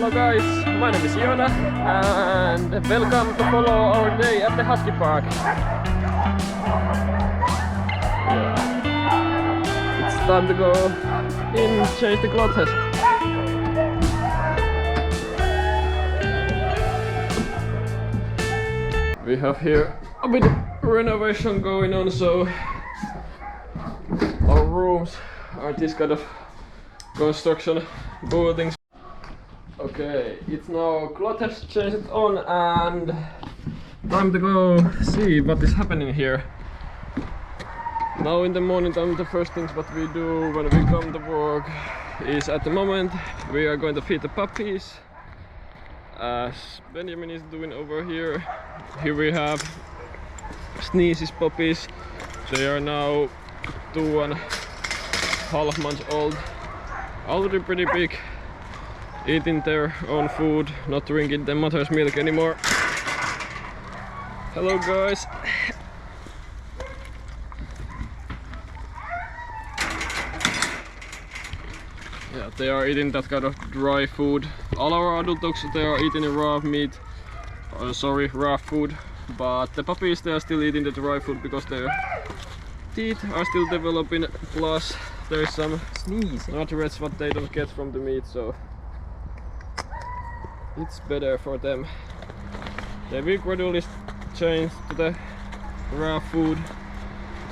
Hello guys, my name is Joona and welcome to follow our day at the Husky Park. Yeah. It's time to go in, change the clothes. We have here a bit of renovation going on, so our rooms are this kind of construction buildings. Okay, it's now clothes changed on and time to go see what is happening here. Now in the morning time, the first things what we do when we come to work is, at the moment we are going to feed the puppies, as Benjamin is doing over here. Here we have Sneeze's puppies. They are now 2.5 months old, already pretty big, eating their own food, not drinking the mother's milk anymore. Hello guys. Yeah, they are eating that kind of dry food. All our adult dogs, they are eating raw meat, raw food, but the puppies, they are still eating the dry food because their teeth are still developing, plus there is some nutrients what they don't get from the meat, so it's better for them. They will gradually change to the raw food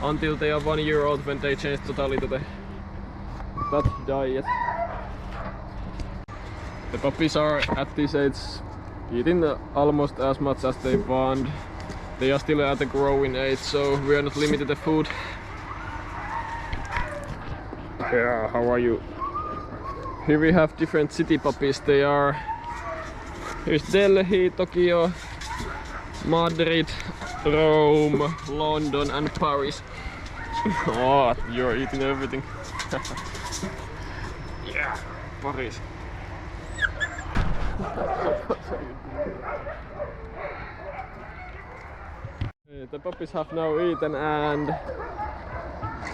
until they are 1 year old, when they change totally to that diet. The puppies are at this age eating almost as much as they want. They are still at the growing age, so we are not limited the food. Yeah, how are you? Here we have different city puppies. They are, here's Delhi, Tokyo, Madrid, Rome, London and Paris. Oh, you're eating everything. Yeah, Paris. The puppies have now eaten and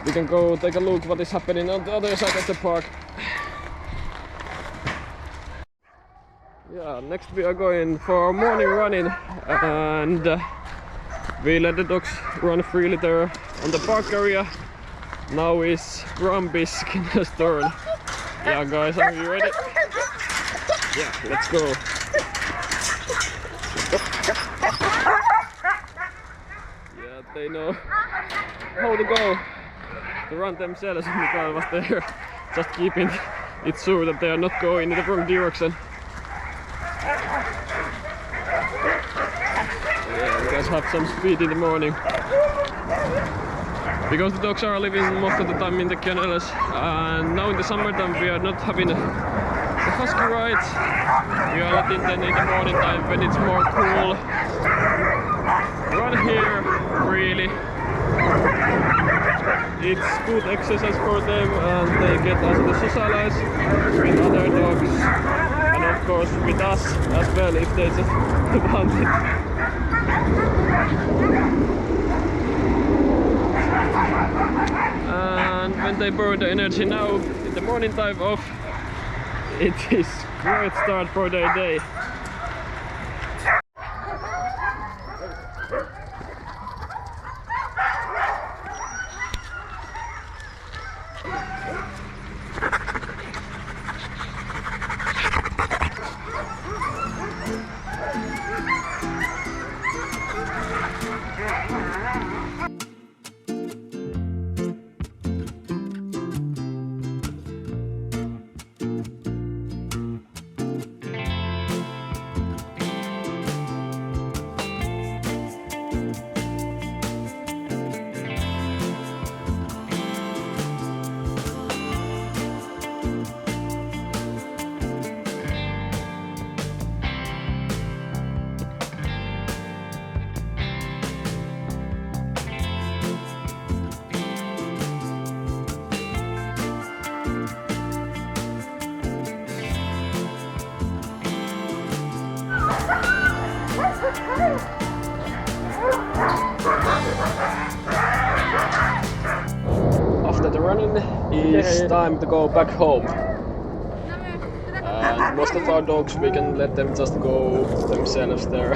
we can go take a look what is happening on the other side of the park. Yeah, next we are going for morning running and we let the dogs run freely there on the park area. Now is Grumpy's Skinner's turn. Yeah guys, are you ready? Yeah, let's go. Yeah, they know how to go to run themselves. Mikael was there just keeping it sure that they are not going in the wrong direction. Yeah, you guys have some speed in the morning. Because the dogs are living most of the time in the kennels, and now in the summertime we are not having the husky rides. We are letting them in the morning time when it's more cool. Run here freely. It's good exercise for them and they get us to socialize with other dogs. And of course with us as well if they just want it. And when they burn the energy now in the morning time off, it is great start for their day. After the running, it's time to go back home. And most of our dogs we can let them just go themselves there.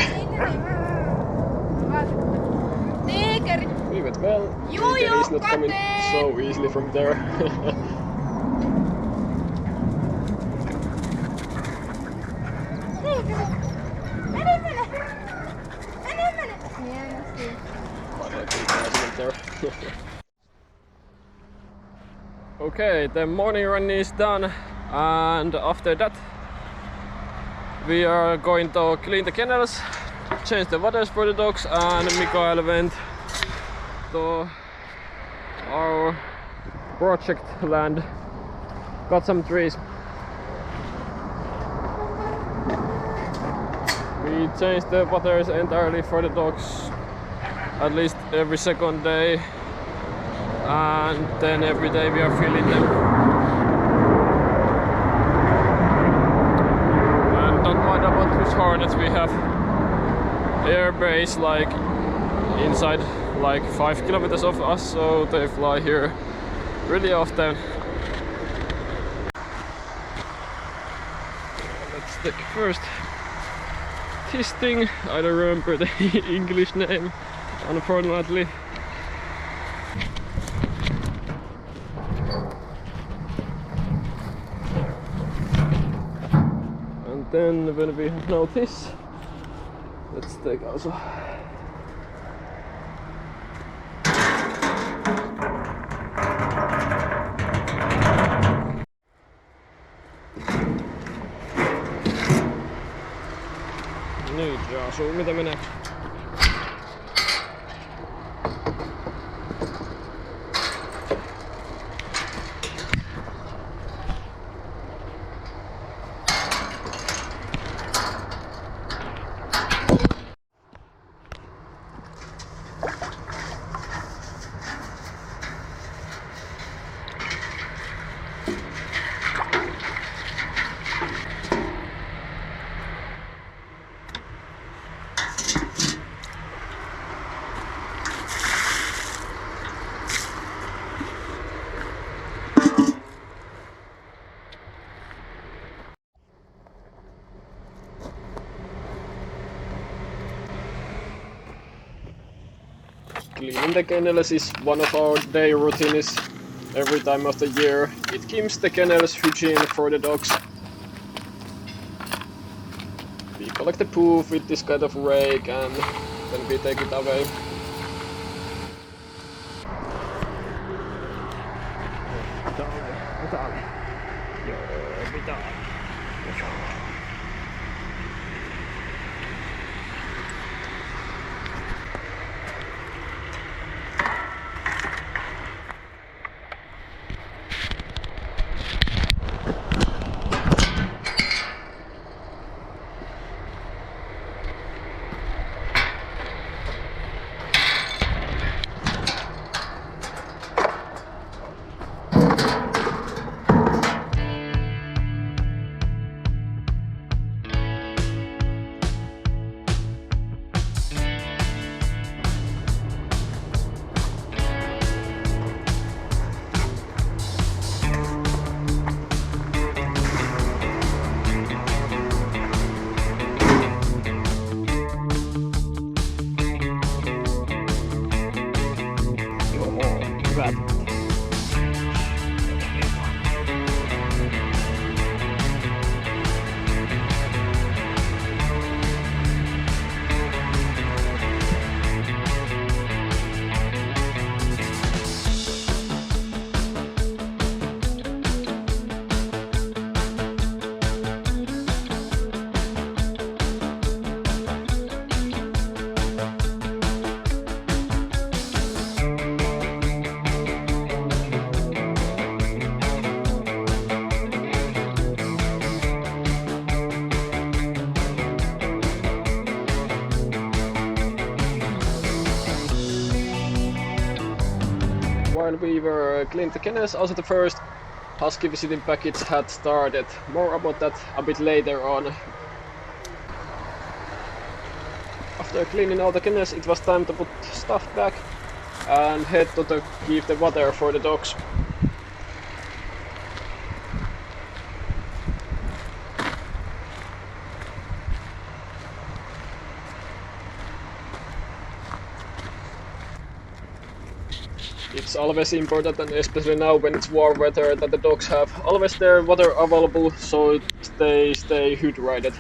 We went well. Tiger is not coming so easily from there. Okay, the morning run is done, and after that we are going to clean the kennels, change the waters for the dogs, and Mikael went to our project land, got some trees. We changed the waters entirely for the dogs at least every second day, and then every day we are filling them. And don't mind about these hornets, we have air base like inside like 5 kilometers of us, so they fly here really often. Let's take first this thing. I don't remember the English name, unfortunately. And then when we have now this, let's take also nyt ja asuu mitä menee. Cleaning the kennels is one of our day routines every time of the year. It keeps the kennels hygiene for the dogs. We collect the poo with this kind of rake and then we take it away. While we were cleaning the kennels, also the first Husky visiting package had started. More about that a bit later on. After cleaning all the kennels, it was time to put stuff back and head to give the water for the dogs. it's always important, and especially now when it's warm weather, that the dogs have always their water available, so they stay hydrated.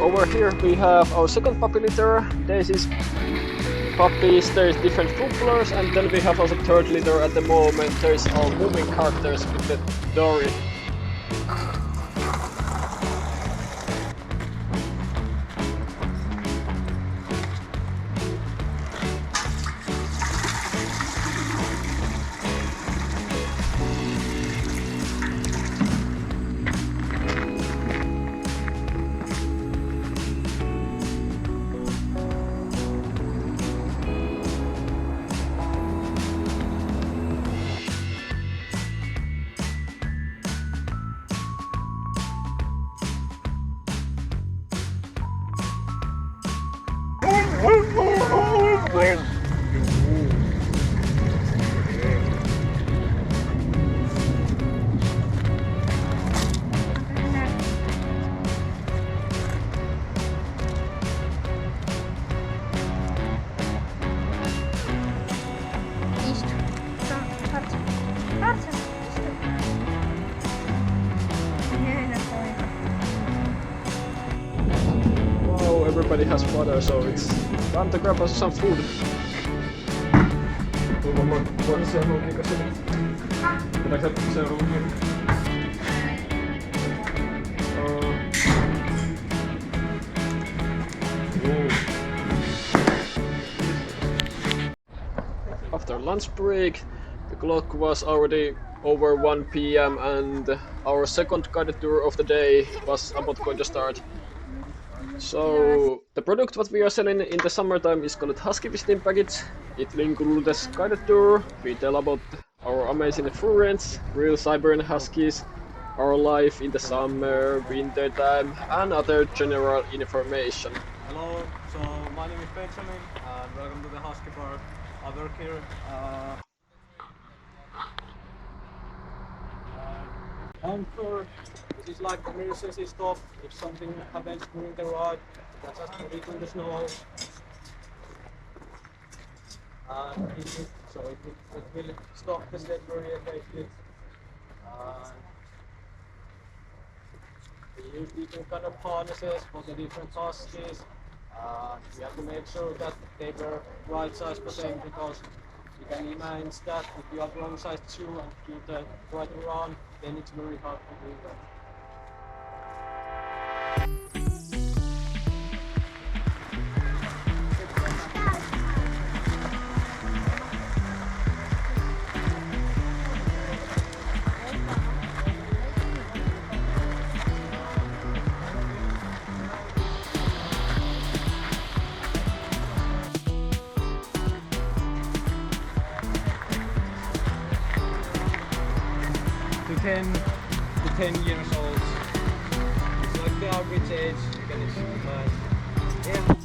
Over here we have our second puppy litter, Daisy's puppies. There's different food colors, and then we have also third litter at the moment. There's our moving characters with the Dory. Wow, everybody has water, so it's time to grab us some food. After lunch break, the clock was already over 1 p.m. and our second guided tour of the day was about going to start. So the product what we are selling in the summertime is called Husky visiting package. It will include a guided tour. We tell about our amazing Fur-riends, real Siberian Huskies, our life in the summer, winter time, and other general information. Hello, so my name is Benjamin and welcome to the Husky Park. I work here. And for this is like emergency stop. If something happens during the ride, you can just put it in the snow. And it will stop the sled very effectively. We use different kind of harnesses for the different huskies. We have to make sure that they were right size for them, because you can imagine that if you have wrong size shoe and do the right around, then it's very hard to do that. To 10 years old. It's like the average age, you can imagine. Yeah.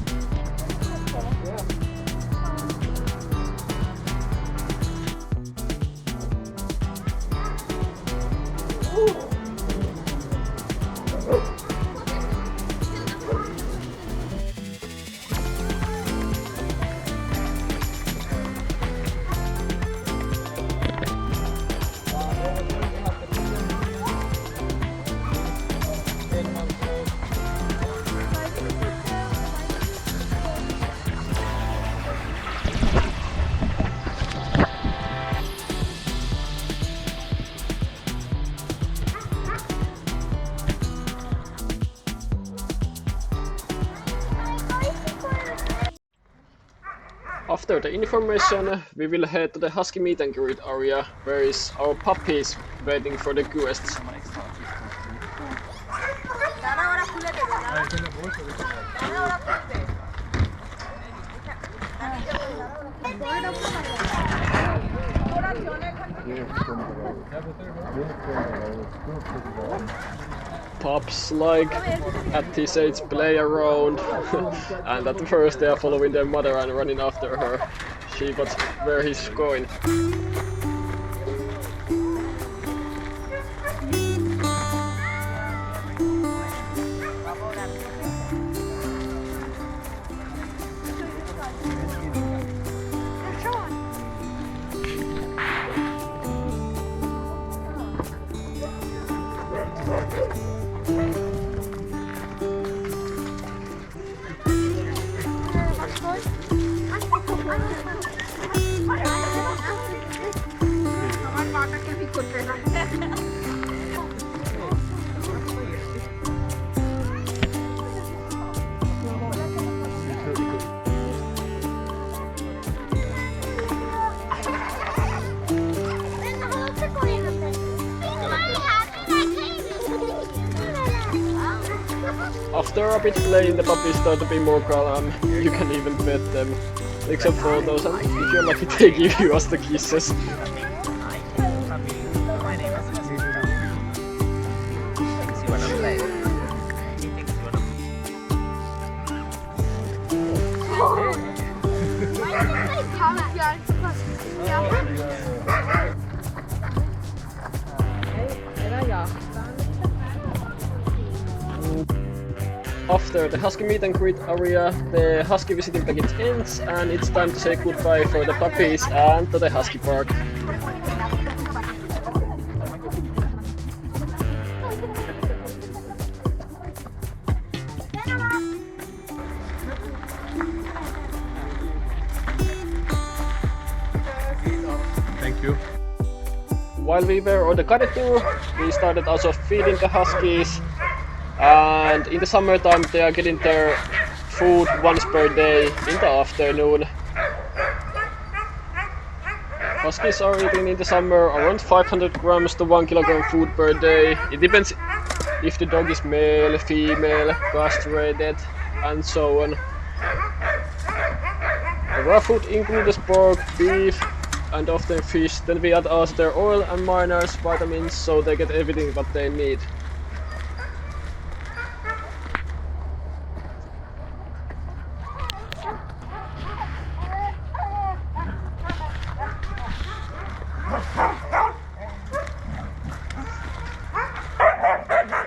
After the information, we will head to the Husky meet and greet area, where is our puppies waiting for the guests. pups like at this age play around and at first they are following their mother and running after her. She was where he's going. After a bit playing, the puppies start to be more calm. You can even pet them. Except for those, and if you're lucky, they give you us the kisses. After the Husky meet and greet area, the Husky visiting package ends and it's time to say goodbye for the puppies and to the Husky Park. Thank you. While we were on the garden tour, we started also feeding the Huskies. And in the summertime they are getting their food once per day in the afternoon. Huskies are eating in the summer around 500 grams to 1 kilogram food per day. It depends if the dog is male, female, castrated and so on. The raw food includes pork, beef and often fish. Then we add also their oil and minerals, vitamins, so they get everything what they need.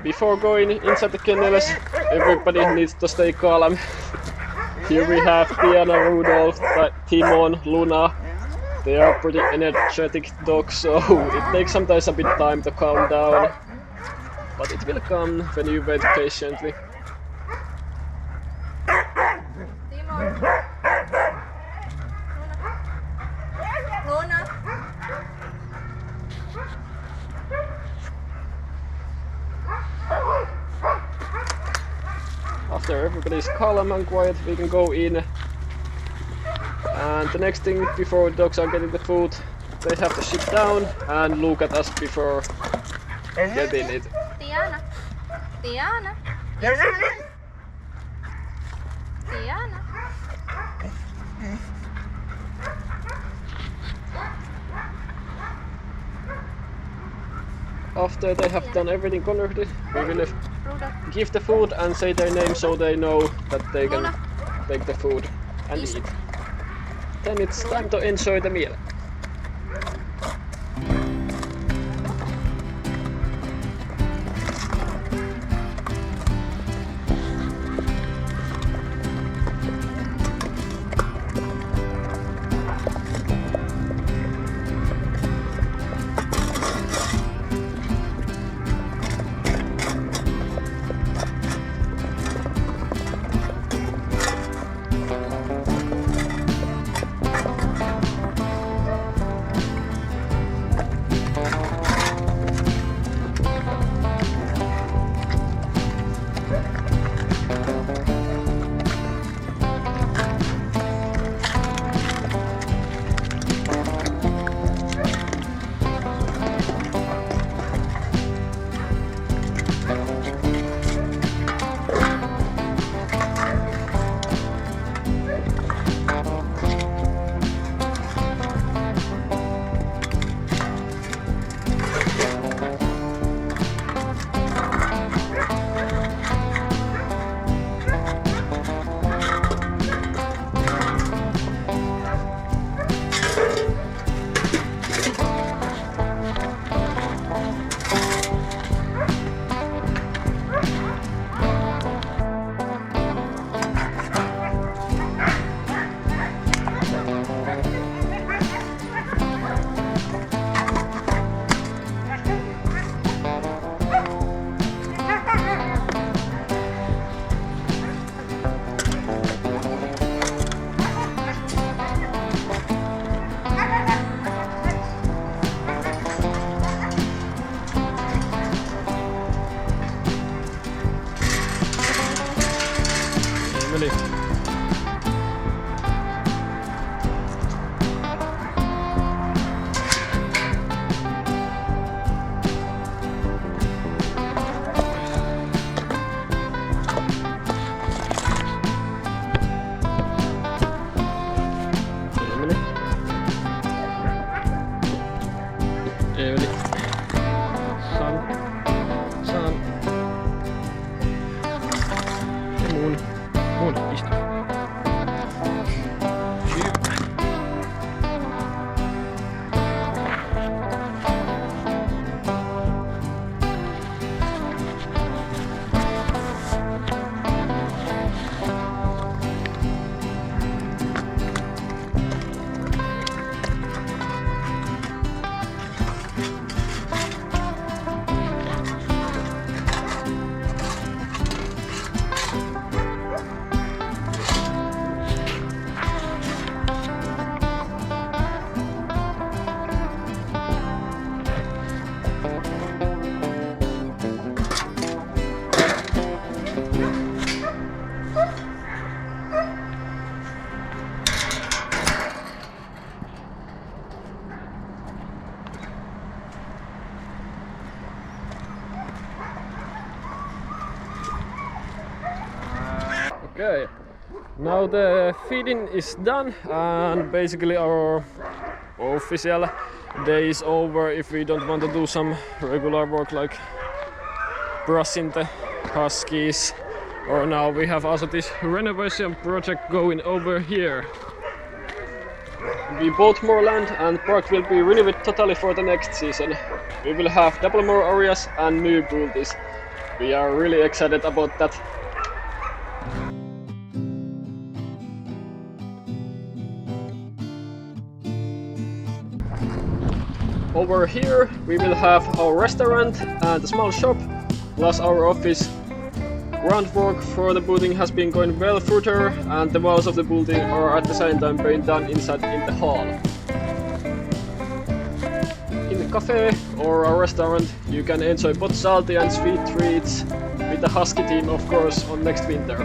Before going inside the kennels, everybody needs to stay calm. Here we have Diana, Rudolph, Timon, Luna. They are pretty energetic dogs, so it takes sometimes a bit time to calm down. But it will come when you wait patiently. Luna. After everybody's calm and quiet, we can go in. And the next thing before dogs are getting the food, they have to sit down and look at us before getting it. Diana. Diana. Diana. After they have done everything correctly, we will give the food and say their name so they know that they can take the food and eat. Then it's time to enjoy the meal. Emily. Emily. Sun. Moon, istu. Okay, now the feeding is done and basically our official day is over if we don't want to do some regular work like brushing the huskies. Or now we have also this renovation project going over here. We bought more land and park will be renovated totally for the next season. We will have double more areas and new buildings. We are really excited about that. Over here we will have our restaurant and a small shop, plus our office. Groundwork for the building has been going well further and the walls of the building are at the same time being done inside in the hall. In the cafe or our restaurant you can enjoy both salty and sweet treats with the Husky team of course on next winter.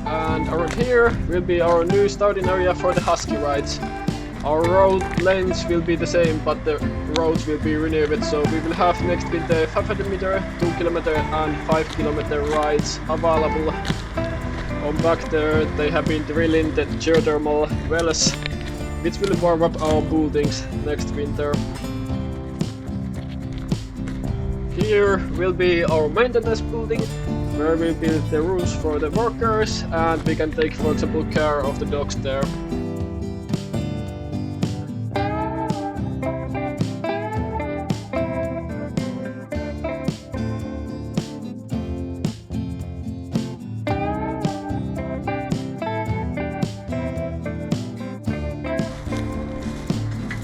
And around here will be our new starting area for the Husky rides. Our road lanes will be the same, but the roads will be renewed, so we will have next winter 500 meter, 2 km and 5 km rides available. On back there they have been drilling the geothermal wells, which will warm up our buildings next winter. Here will be our maintenance building, where we build the rooms for the workers and we can take, for example, care of the dogs there.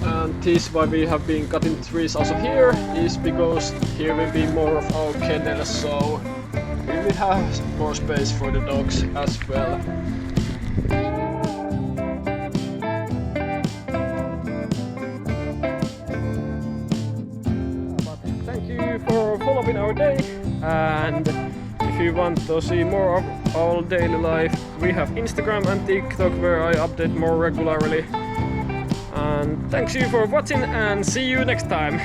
And this why we have been cutting trees also here is because here will be more of our kennels, so we will have more space for the dogs as well. But thank you for following our day, and if you want to see more of our daily life, we have Instagram and TikTok where I update more regularly. And thanks you for watching and see you next time.